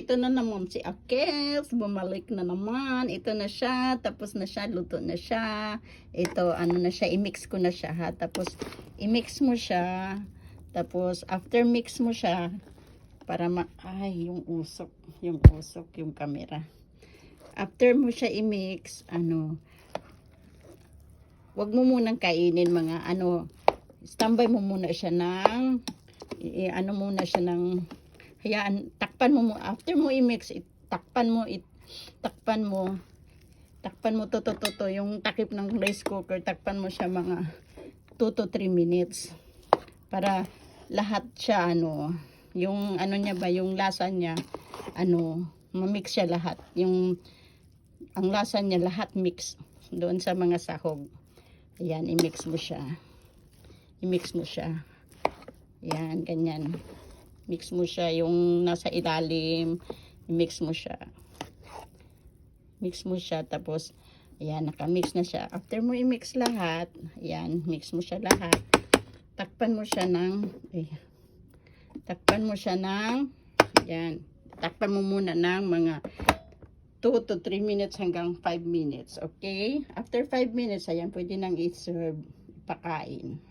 ito na naman si Akels, bumalik na naman. Ito na siya, tapos na siya, luto na siya. Ito, ano na siya, i-mix ko na siya ha. Tapos, i-mix mo siya. Tapos, after mix mo siya, para ay, yung usok, yung camera. After mo siya i-mix, wag mo munang kainin mga standby mo muna siya ng, muna siya ng, hayaan, takpan mo, after mo i-mix, takpan mo to, yung takip ng rice cooker, takpan mo siya mga 2 to 3 minutes, para lahat siya, yung niya ba, yung lasa niya, ma-mix siya lahat, ang lasa niya lahat mix, doon sa mga sahog. Ayan, i-mix mo siya. Ayan, ganyan. Mix mo siya, yung nasa ilalim, i-mix mo siya. Tapos, ayan, nakamix na siya. After mo i-mix lahat, ayan, mix mo siya lahat. Takpan mo muna ng mga 2 to 3 minutes hanggang 5 minutes, okay? After 5 minutes, ayan, pwede nang i-serve, ipakain.